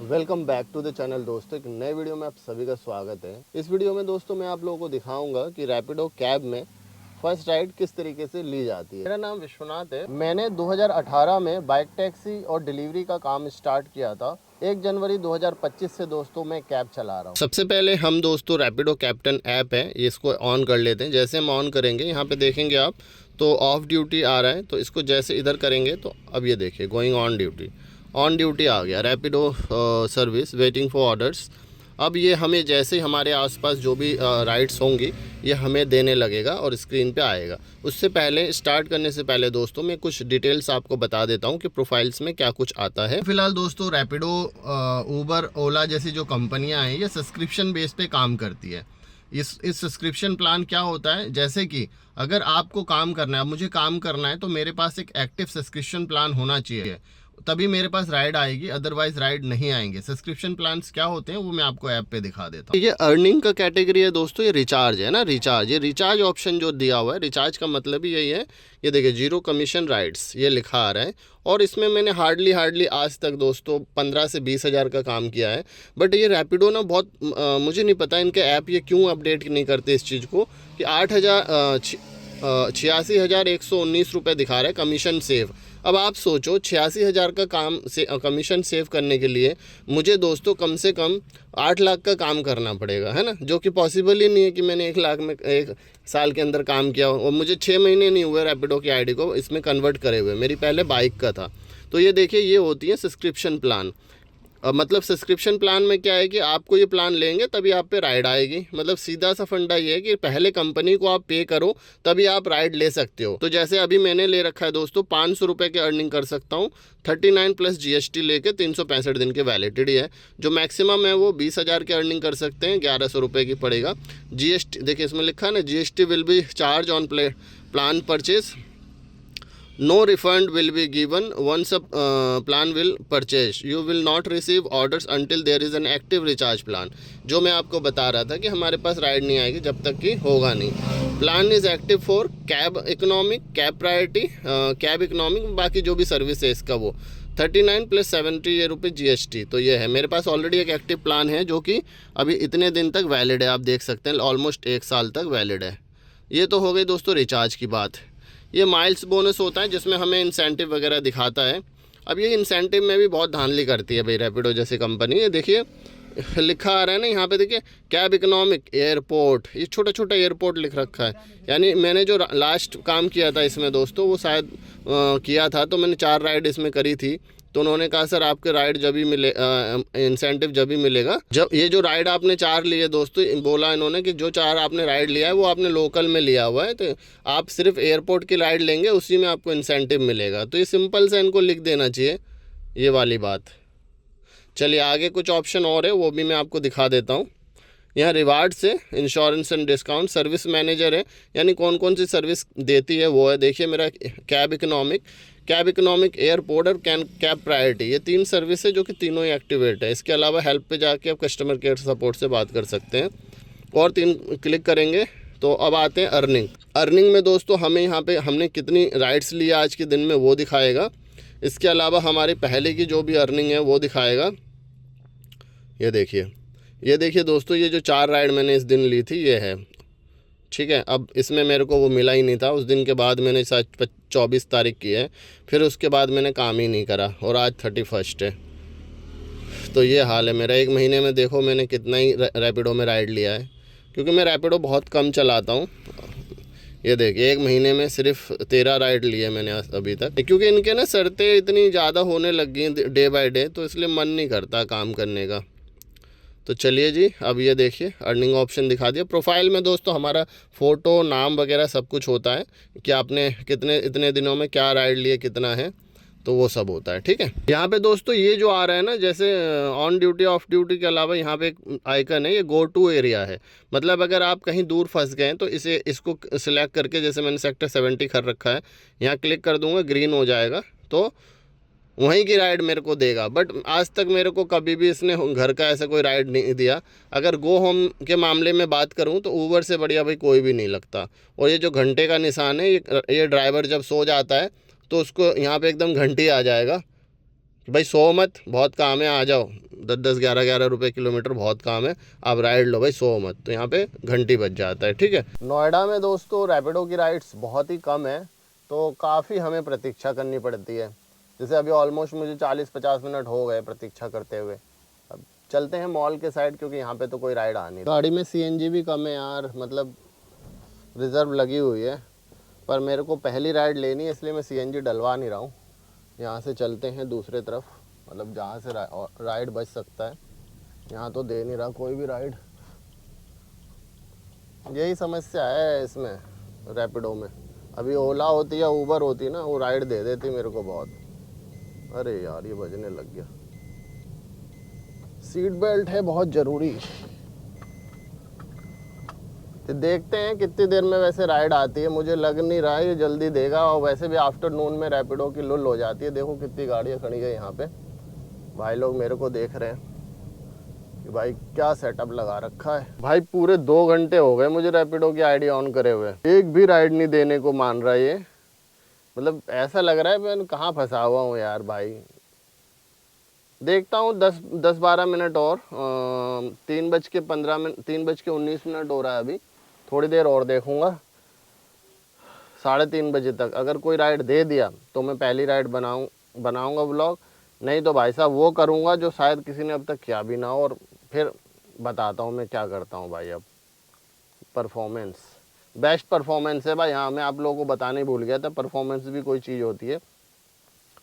Welcome back to the channel दोस्तों। एक नए वीडियो में आप सभी का स्वागत है। इस वीडियो में दोस्तों मैं आप लोगों को दिखाऊंगा कि रैपिडो कैब में फर्स्ट राइड किस तरीके से ली जाती है। मेरा नाम विश्वनाथ है। मैंने 2018 में बाइक टैक्सी और डिलीवरी का काम स्टार्ट किया था। 1 जनवरी 2025 से दोस्तों मैं कैब चला रहा हूँ। सबसे पहले हम दोस्तों रैपिडो कैप्टन ऐप है, इसको ऑन कर लेते हैं। जैसे हम ऑन करेंगे यहाँ पे देखेंगे आप तो ऑफ ड्यूटी आ रहा है, तो इसको जैसे इधर करेंगे तो अब ये देखिए गोइंग ऑन ड्यूटी आ गया। Rapido service waiting for orders. अब ये हमें जैसे हमारे आसपास जो भी राइड्स होंगी ये हमें देने लगेगा और स्क्रीन पे आएगा। उससे पहले स्टार्ट करने से पहले दोस्तों मैं कुछ डिटेल्स आपको बता देता हूँ कि प्रोफाइल्स में क्या कुछ आता है। फिलहाल दोस्तों रैपिडो, ऊबर, ओला जैसी जो कंपनियाँ हैं ये सब्सक्रिप्शन बेस पे काम करती है। इस सब्सक्रिप्शन प्लान क्या होता है, जैसे कि अगर आपको काम करना है, मुझे काम करना है, तो मेरे पास एक एक्टिव सब्सक्रिप्शन प्लान होना चाहिए, तभी मेरे पास राइड आएगी, अदरवाइज राइड नहीं आएंगे। सब्सक्रिप्शन प्लान्स क्या होते हैं वो मैं आपको ऐप पे दिखा देता हूँ। ये अर्निंग का कैटेगरी है दोस्तों, ये रिचार्ज है ना, रिचार्ज, ये रिचार्ज ऑप्शन जो दिया हुआ है, रिचार्ज का मतलब ही यही है। ये देखिए 0 कमीशन राइड्स ये लिखा आ रहा है, और इसमें मैंने हार्डली आज तक दोस्तों 15 से 20 हज़ार का काम किया है। बट ये रैपिडो ना बहुत मुझे नहीं पता इनके ऐप ये क्यों अपडेट नहीं करते इस चीज़ को कि 86,119 रुपये दिखा रहा है कमीशन सेव। अब आप सोचो 86,000 का काम से कमीशन सेव करने के लिए मुझे दोस्तों कम से कम 8 लाख का काम करना पड़ेगा, है ना, जो कि पॉसिबल ही नहीं है कि मैंने 1 लाख में 1 साल के अंदर काम किया हो। और मुझे 6 महीने नहीं हुए रैपिडो की आईडी को इसमें कन्वर्ट करे हुए, मेरी पहले बाइक का था। तो ये देखिए ये होती है सब्सक्रिप्शन प्लान। मतलब सब्सक्रिप्शन प्लान में क्या है कि आपको ये प्लान लेंगे तभी आप पे राइड आएगी। मतलब सीधा सा फंडा ये है कि पहले कंपनी को आप पे करो तभी आप राइड ले सकते हो। तो जैसे अभी मैंने ले रखा है दोस्तों 500 रुपये की अर्निंग कर सकता हूँ, 39 प्लस GST लेके 365 दिन की वैलिडिटी है। जो मैक्सिमम है वो 20,000 की अर्निंग कर सकते हैं, 1100 रुपये की पड़ेगा। GST देखिए इसमें लिखा है ना, GST will be charge on plan purchase, no refund will be given once a plan will purchase, you will not receive orders until there is an active recharge plan। जो मैं आपको बता रहा था कि हमारे पास राइड नहीं आएगी जब तक कि होगा नहीं। Plan is active for cab economic, cab priority, cab economic, बाकी जो भी सर्विस है इसका वो 39 प्लस 70 ये रुपये GST। तो ये है मेरे पास ऑलरेडी एक एक्टिव प्लान है जो कि अभी इतने दिन तक वैलिड है, आप देख सकते हैं ऑलमोस्ट 1 साल तक वैलिड है। ये तो हो गई दोस्तों रिचार्ज की बात। ये माइल्स बोनस होता है जिसमें हमें इंसेंटिव वगैरह दिखाता है। अब ये इंसेंटिव में भी बहुत धांधली करती है भाई रैपिडो जैसी कंपनी। ये देखिए लिखा आ रहा है ना यहाँ पे, देखिए कैब इकोनॉमिक एयरपोर्ट, ये छोटा छोटा एयरपोर्ट लिख रखा है। यानी मैंने जो लास्ट काम किया था इसमें दोस्तों वो शायद किया था, तो मैंने 4 राइड इसमें करी थी। तो उन्होंने कहा सर आपके राइड जब भी मिले, इंसेंटिव जब भी मिलेगा जब ये जो राइड आपने 4 लिए दोस्तों, बोला इन्होंने कि जो 4 आपने राइड लिया है वो आपने लोकल में लिया हुआ है, तो आप सिर्फ एयरपोर्ट की राइड लेंगे उसी में आपको इंसेंटिव मिलेगा। तो ये सिंपल से इनको लिख देना चाहिए ये वाली बात। चलिए आगे कुछ ऑप्शन और है वो भी मैं आपको दिखा देता हूँ। यहाँ रिवार्ड से insurance and discount, service manager है, यानी कौन कौन सी सर्विस देती है वो है। देखिए मेरा कैब इकोनॉमिक, एयरपोर्ट और कैब प्रायोरिटी, ये 3 सर्विस है जो कि तीनों ही एक्टिवेट है। इसके अलावा हेल्प पे जाके आप कस्टमर केयर सपोर्ट से बात कर सकते हैं। और 3 क्लिक करेंगे तो अब आते हैं अर्निंग में दोस्तों हमें यहाँ पे हमने कितनी राइड्स ली आज के दिन में वो दिखाएगा। इसके अलावा हमारी पहले की जो भी अर्निंग है वो दिखाएगा। ये देखिए दोस्तों ये जो 4 राइड मैंने इस दिन ली थी ये है, ठीक है। अब इसमें मेरे को वो मिला ही नहीं था, उस दिन के बाद मैंने शायद 24 तारीख की है, फिर उसके बाद मैंने काम ही नहीं करा और आज 31 है। तो ये हाल है मेरा। 1 महीने में देखो मैंने कितना ही रैपिडो में राइड लिया है, क्योंकि मैं रैपिडो बहुत कम चलाता हूँ। ये देखिए 1 महीने में सिर्फ 13 राइड लिए मैंने अभी तक, क्योंकि इनके ना शर्तें इतनी ज़्यादा होने लग गई डे बाय डे, तो इसलिए मन नहीं करता काम करने का। तो चलिए जी अब ये देखिए अर्निंग ऑप्शन दिखा दिया। प्रोफाइल में दोस्तों हमारा फ़ोटो, नाम वगैरह सब कुछ होता है कि आपने इतने दिनों में क्या राइड लिए, कितना है, तो वो सब होता है, ठीक है। यहाँ पे दोस्तों ये जो आ रहा है ना, जैसे ऑन ड्यूटी ऑफ ड्यूटी के अलावा यहाँ पे एक आइकन है, ये गो टू एरिया है। मतलब अगर आप कहीं दूर फंस गए तो इसको सिलेक्ट करके, जैसे मैंने सेक्टर 70 कर रखा है, यहाँ क्लिक कर दूँगा, ग्रीन हो जाएगा, तो वहीं की राइड मेरे को देगा। बट आज तक मेरे को कभी भी इसने घर का ऐसा कोई राइड नहीं दिया। अगर गो होम के मामले में बात करूं तो ऊबर से बढ़िया भाई कोई भी नहीं लगता। और ये जो घंटे का निशान है, ये ड्राइवर जब सो जाता है तो उसको यहाँ पे एकदम घंटी आ जाएगा कि भाई सो मत, बहुत काम है, आ जाओ 10-10 11-11 रुपये किलोमीटर बहुत काम है, आप राइड लो भाई, सो मत, तो यहाँ पे घंटी बज जाता है। ठीक है, नोएडा में दोस्तों रैपिडो की राइड्स बहुत ही कम है, तो काफ़ी हमें प्रतीक्षा करनी पड़ती है। जैसे अभी ऑलमोस्ट मुझे 40-50 मिनट हो गए प्रतीक्षा करते हुए। अब चलते हैं मॉल के साइड, क्योंकि यहाँ पे तो कोई राइड आ नहीं। गाड़ी में सीएनजी भी कम है यार, मतलब रिज़र्व लगी हुई है, पर मेरे को पहली राइड लेनी है, इसलिए मैं सीएनजी डलवा नहीं रहा हूँ। यहाँ से चलते हैं दूसरे तरफ, मतलब जहाँ से राइड बच सकता है। यहाँ तो दे नहीं रहा कोई भी राइड, यही समस्या है इसमें रैपिडो में। अभी ओला होती या ऊबर होती ना, वो राइड दे देती मेरे को बहुत। अरे यार ये बजने लग गया। सीट बेल्ट है बहुत ज़रूरी। तो देखते हैं कितनी देर में वैसे राइड आती है, मुझे लग नहीं रहा है ये जल्दी देगा, और वैसे भी आफ्टरनून में रैपिडो की लुल हो जाती है। देखो कितनी गाड़ियाँ खड़ी है यहाँ पे, भाई लोग मेरे को देख रहे हैं कि भाई क्या सेटअप लगा रखा है। भाई पूरे 2 घंटे हो गए मुझे रैपिडो की आईडी ऑन करे हुए, एक भी राइड नहीं देने को मान रहा है ये। मतलब ऐसा लग रहा है मैं कहाँ फंसा हुआ हूँ यार भाई। देखता हूँ 10-12 मिनट और, 3:19 हो रहा है अभी, थोड़ी देर और देखूँगा 3:30 बजे तक। अगर कोई राइड दे दिया तो मैं पहली राइड बनाऊँगा व्लॉग, नहीं तो भाई साहब वो करूँगा जो शायद किसी ने अब तक किया भी ना हो, और फिर बताता हूँ मैं क्या करता हूँ भाई। अब परफॉर्मेंस, बेस्ट परफॉर्मेंस है भाई। हाँ मैं आप लोगों को बताने ही भूल गया था, परफॉर्मेंस भी कोई चीज़ होती है,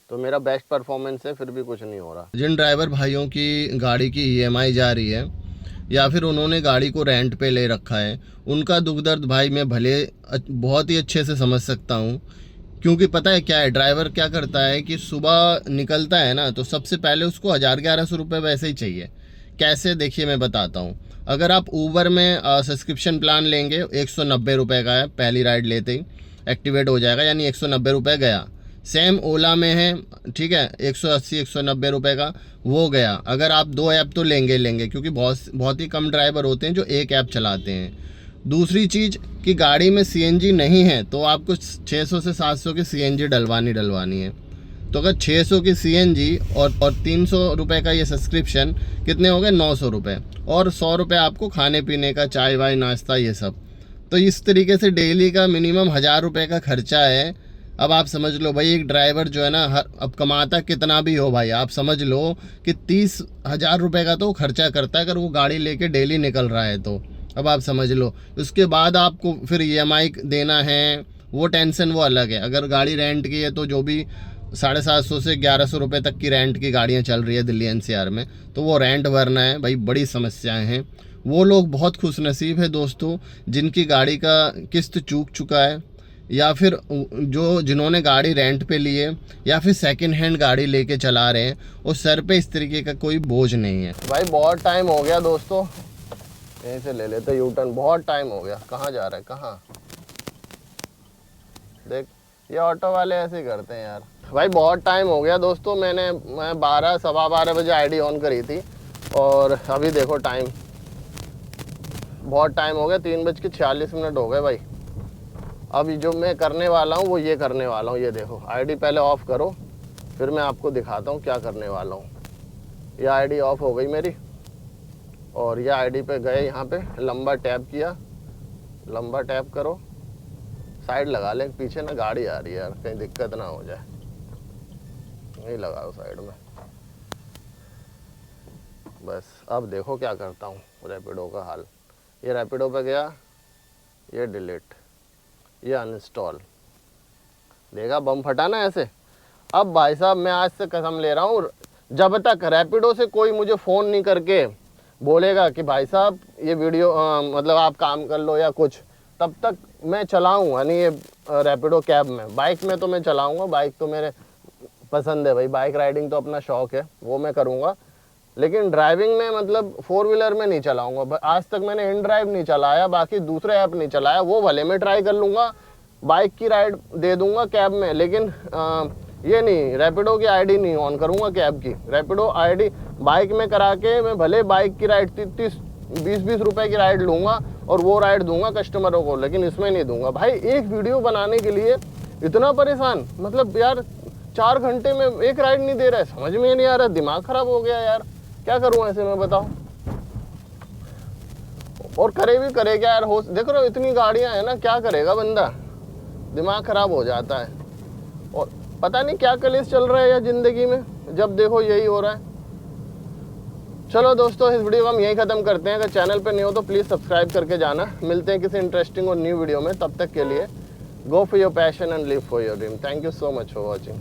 तो मेरा बेस्ट परफॉर्मेंस है, फिर भी कुछ नहीं हो रहा। जिन ड्राइवर भाइयों की गाड़ी की ईएमआई जा रही है या फिर उन्होंने गाड़ी को रेंट पे ले रखा है, उनका दुख दर्द भाई मैं भले बहुत ही अच्छे से समझ सकता हूँ। क्योंकि पता है क्या है, ड्राइवर क्या करता है कि सुबह निकलता है ना, तो सबसे पहले उसको 1000-1100 रुपये वैसे ही चाहिए। कैसे, देखिए मैं बताता हूँ। अगर आप ऊबर में सब्सक्रिप्शन प्लान लेंगे, 190 रुपये का है, पहली राइड लेते ही एक्टिवेट हो जाएगा, यानी 190 रुपये गया। सेम ओला में है, ठीक है, 180-190 रुपये का वो गया। अगर आप 2 ऐप तो लेंगे, क्योंकि बहुत ही कम ड्राइवर होते हैं जो एक ऐप चलाते हैं। दूसरी चीज़ कि गाड़ी में सीएनजी नहीं है, तो आपको 600 से 700 की सीएनजी डलवानी है। तो अगर 600 की सीएनजी और 300 रुपये का ये सब्सक्रिप्शन, कितने हो गए 900 रुपये, और 100 रुपये आपको खाने पीने का, चाय वाय नाश्ता ये सब। तो इस तरीके से डेली का मिनिमम 1000 रुपये का खर्चा है। अब आप समझ लो भाई, एक ड्राइवर जो है ना, अब कमाता कितना भी हो भाई, आप समझ लो कि 30,000 रुपये का तो खर्चा करता है अगर वो गाड़ी लेके डेली निकल रहा है तो। अब आप समझ लो, उसके बाद आपको फिर ईएमआई देना है, वो टेंशन वो अलग है। अगर गाड़ी रेंट की है तो जो भी 750 से 1100 रुपये तक की रेंट की गाड़ियाँ चल रही है दिल्ली एनसीआर में, तो वो रेंट भरना है भाई, बड़ी समस्याएं हैं। वो लोग बहुत खुशनसीब है दोस्तों जिनकी गाड़ी का किस्त चूक चुका है, या फिर जिन्होंने गाड़ी रेंट पे लिए, या फिर सेकंड हैंड गाड़ी लेके चला रहे हैं, उस सर पे इस तरीके का कोई बोझ नहीं है। भाई बहुत टाइम हो गया दोस्तों, यहीं से ले लेते यू टर्न, बहुत टाइम हो गया। कहाँ जा रहा है, कहाँ, देख ये ऑटो वाले ऐसे ही करते हैं यार। भाई बहुत टाइम हो गया दोस्तों, मैं 12-12:15 बजे आईडी ऑन करी थी, और अभी देखो टाइम, बहुत टाइम हो गया, 3:46 हो गए भाई। अभी जो मैं करने वाला हूँ वो ये करने वाला हूँ, ये देखो आईडी पहले ऑफ़ करो, फिर मैं आपको दिखाता हूँ क्या करने वाला हूँ। ये आईडी ऑफ हो गई मेरी, और ये आईडी पे गए, यहाँ पे लंबा टैप किया, लंबा टैप करो, साइड लगा ले, पीछे ना गाड़ी आ रही है यार, कहीं दिक्कत ना हो जाए, नहीं लगाओ साइड में। बस अब देखो क्या करता हूँ रैपिडो का हाल। ये रैपिडो पे गया, ये डिलीट, ये अनइंस्टॉल, देखा बम फटा ना ऐसे। अब भाई साहब मैं आज से कसम ले रहा हूँ, जब तक रैपिडो से कोई मुझे फ़ोन नहीं करके बोलेगा कि भाई साहब ये वीडियो मतलब आप काम कर लो या कुछ, तब तक मैं चलाऊँ, यानी ये रैपिडो कैब में। बाइक में तो मैं चलाऊँगा, बाइक तो मेरे पसंद है भाई, बाइक राइडिंग तो अपना शौक़ है, वो मैं करूँगा। लेकिन ड्राइविंग में मतलब 4 व्हीलर में नहीं चलाऊँगा। आज तक मैंने इन ड्राइव नहीं चलाया, बाकी दूसरे ऐप नहीं चलाया, वो भले मैं ट्राई कर लूँगा, बाइक की राइड दे दूँगा कैब में, लेकिन ये नहीं, रैपिडो की आईडी नहीं ऑन करूँगा कैब की। रैपिडो आईडी बाइक में करा के मैं भले बाइक की राइड 30-20 रुपए की राइड लूँगा, और वो राइड दूंगा कस्टमरों को, लेकिन इसमें नहीं दूंगा। भाई एक वीडियो बनाने के लिए इतना परेशान, मतलब यार 4 घंटे में एक राइड नहीं दे रहा है, समझ में नहीं आ रहा, दिमाग खराब हो गया यार, क्या करूँ ऐसे में बताओ। और करे भी करे क्या यार, हो देख रहे हो इतनी गाड़ियां हैं ना, क्या करेगा बंदा, दिमाग खराब हो जाता है। और पता नहीं क्या कलेश चल रहा है यार ज़िंदगी में, जब देखो यही हो रहा है। चलो दोस्तों, इस वीडियो को हम यहीं ख़त्म करते हैं। अगर चैनल पे नहीं हो तो प्लीज़ सब्सक्राइब करके जाना। मिलते हैं किसी इंटरेस्टिंग और न्यू वीडियो में, तब तक के लिए go for your passion and live for your dream. Thank you so much for watching.